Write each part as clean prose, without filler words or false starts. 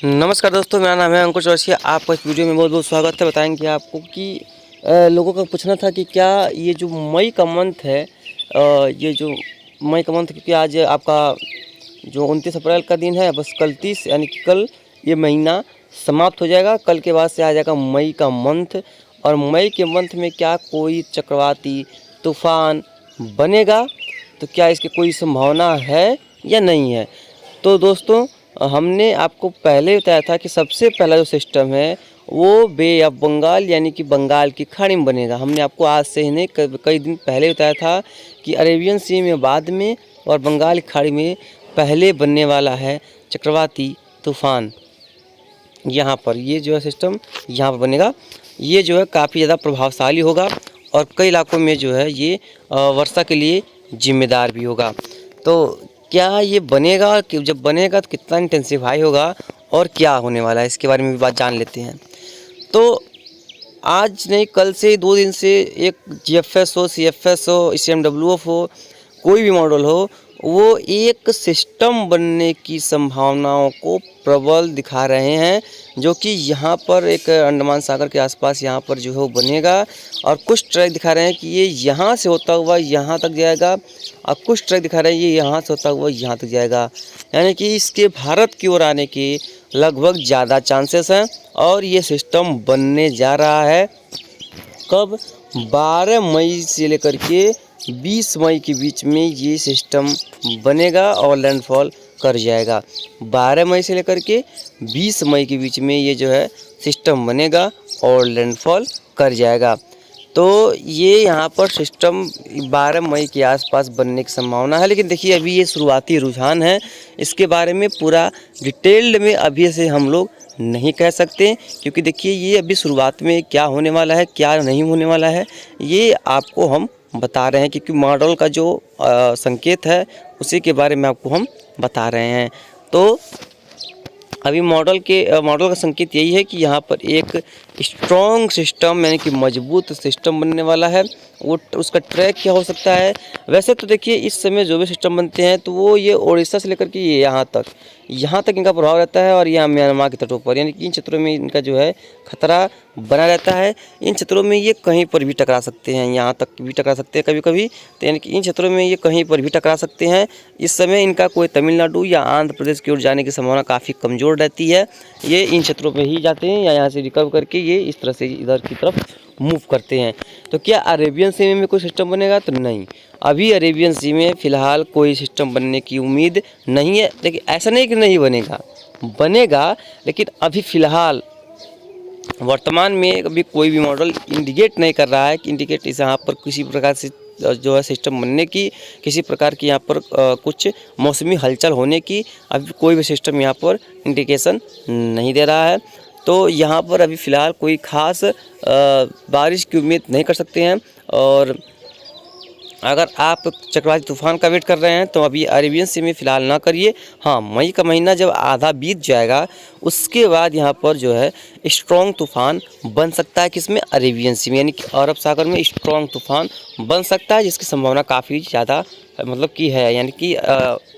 नमस्कार दोस्तों, मेरा नाम है अंकुश रशिया। आपका इस वीडियो में बहुत बहुत स्वागत है। बताएंगे आपको कि लोगों का पूछना था कि क्या ये जो मई का मंथ है, ये जो मई का मंथ, क्योंकि आज आपका जो 29 अप्रैल का दिन है, बस कल 30 यानी कि कल ये महीना समाप्त हो जाएगा। कल के बाद से आ जाएगा मई का मंथ। और मई के मंथ में क्या कोई चक्रवाती तूफान बनेगा, तो क्या इसकी कोई संभावना है या नहीं है? तो दोस्तों, हमने आपको पहले बताया था कि सबसे पहला जो सिस्टम है वो बे ऑफ बंगाल यानी कि बंगाल की खाड़ी में बनेगा। हमने आपको आज से ही नहीं कई दिन पहले बताया था कि अरेबियन सी में बाद में और बंगाल की खाड़ी में पहले बनने वाला है चक्रवाती तूफान। यहाँ पर ये जो है सिस्टम यहाँ पर बनेगा। ये जो है काफ़ी ज़्यादा प्रभावशाली होगा और कई इलाकों में जो है ये वर्षा के लिए जिम्मेदार भी होगा। तो क्या ये बनेगा, कि जब बनेगा तो कितना इंटेंसिफाई होगा और क्या होने वाला है, इसके बारे में भी बात जान लेते हैं। तो आज नहीं, कल से 2 दिन से एक GFS हो, CFS हो, CMWF हो, कोई भी मॉडल हो, वो एक सिस्टम बनने की संभावनाओं को प्रबल दिखा रहे हैं, जो कि यहाँ पर एक अंडमान सागर के आसपास यहाँ पर जो है वो बनेगा। और कुछ ट्रैक दिखा रहे हैं कि ये यहाँ से होता हुआ यहाँ तक जाएगा, और कुछ ट्रैक दिखा रहे हैं ये यहाँ से होता हुआ यहाँ तक जाएगा। यानी कि इसके भारत की ओर आने के लगभग ज़्यादा चांसेस हैं। और ये सिस्टम बनने जा रहा है कब? 12 मई से लेकर के 20 मई के बीच में ये सिस्टम बनेगा और लैंडफॉल कर जाएगा। 12 मई से लेकर के 20 मई के बीच में ये जो है सिस्टम बनेगा और लैंडफॉल कर जाएगा। तो ये यहाँ पर सिस्टम 12 मई के आसपास बनने की संभावना है। लेकिन देखिए, अभी ये शुरुआती रुझान है, इसके बारे में पूरा डिटेल्ड में अभी से हम लोग नहीं कह सकते, क्योंकि देखिए ये अभी शुरुआत में क्या होने वाला है क्या नहीं होने वाला है ये आपको हम बता रहे हैं, क्योंकि मॉडल का जो संकेत है उसी के बारे में आपको हम बता रहे हैं। तो अभी मॉडल का संकेत यही है कि यहाँ पर एक स्ट्रॉन्ग सिस्टम यानी कि मजबूत सिस्टम बनने वाला है। वो उसका ट्रैक क्या हो सकता है? वैसे तो देखिए, इस समय जो भी सिस्टम बनते हैं तो वो ये उड़ीसा से लेकर के ये यहाँ तक इनका प्रभाव रहता है, और यहाँ म्यांमार के तटों पर, यानी कि इन क्षेत्रों में इनका जो है खतरा बना रहता है। इन क्षेत्रों में ये कहीं पर भी टकरा सकते हैं, यहाँ तक भी टकरा सकते हैं कभी कभी। तो यानी कि इन क्षेत्रों में ये कहीं पर भी टकरा सकते हैं। इस समय इनका कोई तमिलनाडु या आंध्र प्रदेश की ओर जाने की संभावना काफ़ी कमज़ोर रहती है। ये इन क्षेत्रों में ही जाते हैं या यहाँ से रिकवर करके ये इस तरह से इधर की तरफ मूव करते हैं। तो क्या अरेबियन सी में कोई सिस्टम बनेगा? तो नहीं, अभी अरेबियन सी में फ़िलहाल कोई सिस्टम बनने की उम्मीद नहीं है। लेकिन ऐसा नहीं कि नहीं बनेगा, बनेगा, लेकिन अभी फ़िलहाल वर्तमान में अभी कोई भी मॉडल इंडिकेट नहीं कर रहा है कि इंडिकेट इस यहाँ पर किसी प्रकार से जो है सिस्टम बनने की, किसी प्रकार की यहाँ पर कुछ मौसमी हलचल होने की अभी कोई भी सिस्टम यहाँ पर इंडिकेशन नहीं दे रहा है। तो यहाँ पर अभी फ़िलहाल कोई ख़ास बारिश की उम्मीद नहीं कर सकते हैं। और अगर आप चक्रवाती तूफान का वेट कर रहे हैं तो अभी अरेबियन सी में फ़िलहाल ना करिए। हाँ, मई का महीना जब आधा बीत जाएगा उसके बाद यहाँ पर जो है स्ट्रॉन्ग तूफान बन सकता है। किसमें? अरेबियन सी में, यानी कि अरब सागर में स्ट्रॉन्ग तूफान बन सकता है, जिसकी संभावना काफ़ी ज़्यादा मतलब की है। यानी कि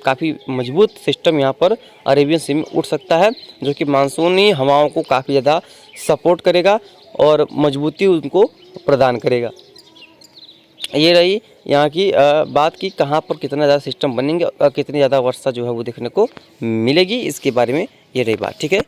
काफ़ी मजबूत सिस्टम यहाँ पर अरेबियन सी में उठ सकता है, जो कि मानसूनी हवाओं को काफ़ी ज़्यादा सपोर्ट करेगा और मजबूती उनको प्रदान करेगा। ये रही यहाँ की बात की कहाँ पर कितना ज़्यादा सिस्टम बनेंगे और कितनी ज़्यादा वर्षा जो है वो देखने को मिलेगी, इसके बारे में ये रही बात। ठीक है,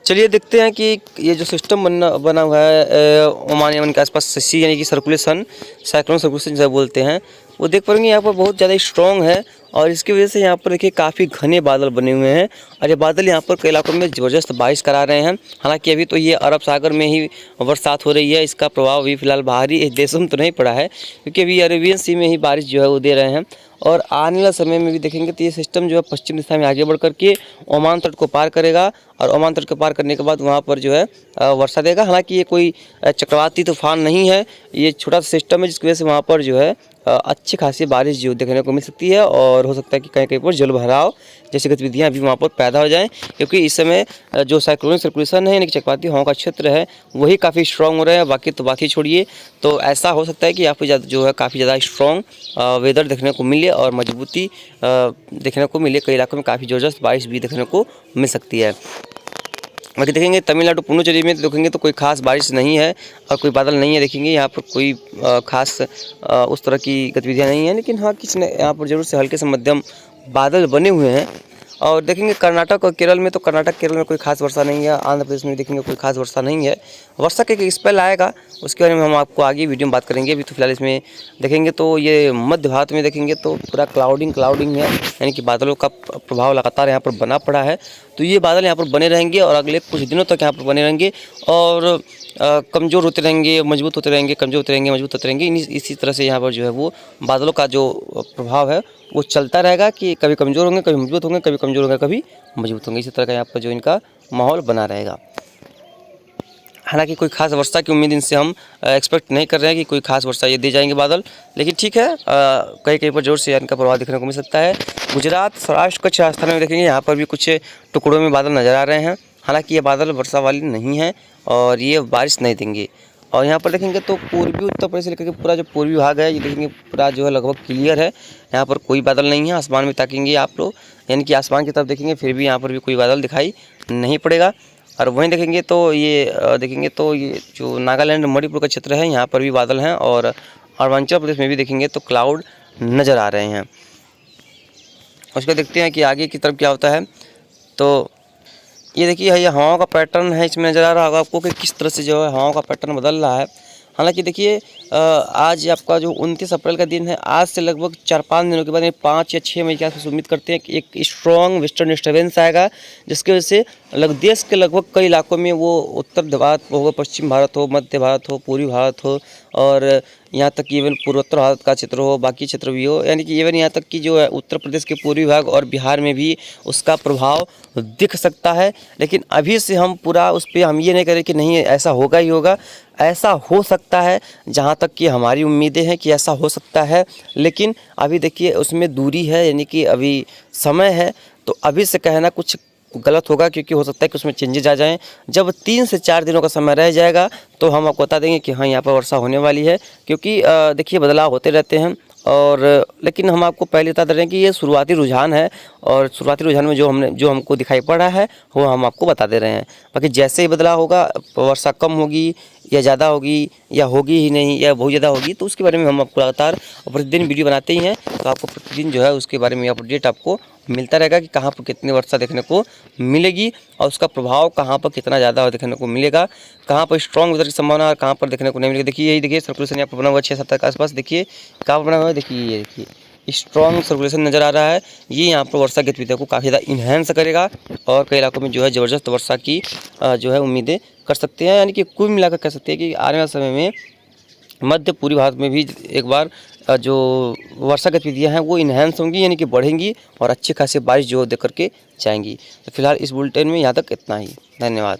चलिए देखते हैं कि ये जो सिस्टम बना हुआ है ओमान यमन के आसपास, सी यानी कि सर्कुलेशन, साइक्लोन सर्कुलेशन जैसे बोलते हैं, वो देख पाएंगे यहाँ पर बहुत ज़्यादा स्ट्रॉन्ग है। और इसकी वजह से यहाँ पर देखिए काफ़ी घने बादल बने हुए हैं, और ये बादल यहाँ पर कई इलाकों में ज़बरदस्त बारिश करा रहे हैं। हालांकि अभी तो ये अरब सागर में ही बरसात हो रही है, इसका प्रभाव अभी फ़िलहाल बाहरी देशों में तो नहीं पड़ा है, क्योंकि अभी अरेबियन सी में ही बारिश जो है वो दे रहे हैं। और आने वाला समय में भी देखेंगे तो ये सिस्टम जो है पश्चिम दिशा में आगे बढ़ करके ओमान तट को पार करेगा, और ओमान तट को पार करने के बाद वहाँ पर जो है वर्षा देगा। हालांकि ये कोई चक्रवाती तूफान नहीं है, ये छोटा सा सिस्टम है, जिसकी वजह से वहाँ पर जो है अच्छी खासी बारिश जो देखने को मिल सकती है और हो सकता है कि कहीं कहीं पर जल भराव जैसी गतिविधियां भी वहाँ पर पैदा हो जाएं, क्योंकि इस समय जो साइक्लोनिक सर्कुलेशन है यानी कि चक्रवाती हवाओं का क्षेत्र है वही काफ़ी स्ट्रॉन्ग हो रहा है। बाकी तो बात ही छोड़िए, तो ऐसा हो सकता है कि आपको जो है काफ़ी ज़्यादा स्ट्रॉन्ग वेदर देखने को मिले और मजबूती देखने को मिले। कई इलाकों में काफ़ी ज़बरदस्त बारिश भी देखने को मिल सकती है। बाकी देखेंगे तमिलनाडु पुडुचेरी में तो देखेंगे तो कोई खास बारिश नहीं है और कोई बादल नहीं है। देखेंगे यहाँ पर कोई खास उस तरह की गतिविधियाँ नहीं हैं, लेकिन हाँ किसी ने यहाँ पर जरूर से हल्के से मध्यम बादल बने हुए हैं। और देखेंगे कर्नाटक और केरल में, तो कर्नाटक केरल में कोई खास वर्षा नहीं है। आंध्र प्रदेश में देखेंगे कोई खास वर्षा नहीं है। वर्षा के एक स्पेल आएगा, उसके बारे में हम आपको आगे वीडियो में बात करेंगे। अभी तो फिलहाल इसमें देखेंगे तो ये मध्य भारत में देखेंगे तो पूरा क्लाउडिंग है, यानी कि बादलों का प्रभाव लगातार यहाँ पर बना पड़ा है। तो ये बादल यहाँ पर बने रहेंगे और अगले कुछ दिनों तक यहाँ पर बने रहेंगे और कमज़ोर होते रहेंगे, मजबूत होते रहेंगे, कमज़ोर होते रहेंगे, मजबूत होते रहेंगे। इसी तरह से यहाँ पर जो है वो बादलों का जो प्रभाव है वो चलता रहेगा कि कभी कमज़ोर होंगे, कभी मजबूत होंगे, कभी कमज़ोर होंगे, कभी मजबूत होंगे। इसी तरह का यहाँ पर जो इनका माहौल बना रहेगा। हालांकि कोई खास वर्षा की उम्मीद इनसे हम एक्सपेक्ट नहीं कर रहे हैं कि कोई खास वर्षा ये दे जाएंगे बादल, लेकिन ठीक है, कहीं कहीं पर जोर से इनका प्रभाव देखने को मिल सकता है। गुजरात, सौराष्ट्र, कच्छ, राजस्थान में देखेंगे यहाँ पर भी कुछ टुकड़ों में बादल नज़र आ रहे हैं। हालांकि ये बादल वर्षा वाली नहीं है और ये बारिश नहीं देंगे। और यहाँ पर देखेंगे तो पूर्वी उत्तर प्रदेश से लेकर पूरा जो पूर्वी भाग है ये देखेंगे पूरा जो है लगभग क्लियर है। यहाँ पर कोई बादल नहीं है। आसमान में ताकेंगे आप लोग, यानी कि आसमान की तरफ देखेंगे, फिर भी यहाँ पर भी कोई बादल दिखाई नहीं पड़ेगा। और वहीं देखेंगे तो ये जो नागालैंड मणिपुर का क्षेत्र है यहाँ पर भी बादल हैं और अरुणाचल प्रदेश में भी देखेंगे तो क्लाउड नज़र आ रहे हैं। उसको देखते हैं कि आगे की तरफ क्या होता है। तो ये देखिए ये हवाओं का पैटर्न है, इसमें नज़र आ रहा होगा आपको कि किस तरह से जो है हवाओं का पैटर्न बदल रहा है। हालांकि देखिए आज आपका जो 29 अप्रैल का दिन है, आज से लगभग 4-5 दिनों के बाद 5 या 6 मई के आसपास उम्मीद करते हैं कि एक स्ट्रॉन्ग वेस्टर्न डिस्टर्बेंस आएगा, जिसकी वजह से देश के लगभग कई इलाकों में वो उत्तर भारत हो, पश्चिम भारत हो, मध्य भारत हो, पूर्वी भारत हो और यहाँ तक कि इवन पूर्वोत्तर भारत का क्षेत्र हो, बाकी क्षेत्र भी हो, यानी कि इवन यहाँ तक कि जो है उत्तर प्रदेश के पूर्वी भाग और बिहार में भी उसका प्रभाव दिख सकता है। लेकिन अभी से हम पूरा उस पर हम ये नहीं करें कि नहीं ऐसा होगा ही होगा। ऐसा हो सकता है, जहाँ तक कि हमारी उम्मीदें हैं कि ऐसा हो सकता है, लेकिन अभी देखिए उसमें दूरी है, यानी कि अभी समय है। तो अभी से कहना कुछ गलत होगा, क्योंकि हो सकता है कि उसमें चेंजेज आ जाएं। जब 3 से 4 दिनों का समय रह जाएगा तो हम आपको बता देंगे कि हाँ यहाँ पर वर्षा होने वाली है, क्योंकि देखिए बदलाव होते रहते हैं। और लेकिन हम आपको पहले बता दे रहे हैं कि ये शुरुआती रुझान है और शुरुआती रुझान में जो हमको दिखाई पड़ रहा है वो हम आपको बता दे रहे हैं। बाकी जैसे ही बदलाव होगा, वर्षा कम होगी या ज़्यादा होगी या होगी ही नहीं या बहुत ज़्यादा होगी, तो उसके बारे में हम आपको लगातार प्रतिदिन वीडियो बनाते ही हैं। तो आपको प्रतिदिन जो है उसके बारे में अपडेट आपको मिलता रहेगा कि कहाँ पर कितनी वर्षा देखने को मिलेगी और उसका प्रभाव कहाँ पर कितना ज़्यादा देखने को मिलेगा, कहाँ पर स्ट्रॉन्ग वेदर की संभावना और कहाँ पर देखने को नहीं मिलेगी। देखिए यही देखिए सर्कुलेशन यहाँ पर बना हुआ 6-7 के आसपास। देखिए कहाँ पर बना हुआ है, देखिए ये देखिए स्ट्रॉन्ग सर्कुलेशन नज़र आ रहा है। ये यहाँ पर वर्षा गतिविधियों को काफ़ी ज़्यादा इन्हेंस करेगा और कई इलाकों में जो है ज़बरदस्त वर्षा की जो है उम्मीदें कर सकते हैं। यानी कि कुल मिलाकर कह सकते हैं कि आने वाले समय में मध्य पूर्वी भारत में भी एक बार जो वर्षा गतिविधियाँ हैं वो इन्हेंस होंगी, यानी कि बढ़ेंगी और अच्छी खासी बारिश जो देख करके जाएंगी। तो फिलहाल इस बुलेटिन में यहाँ तक इतना ही। धन्यवाद।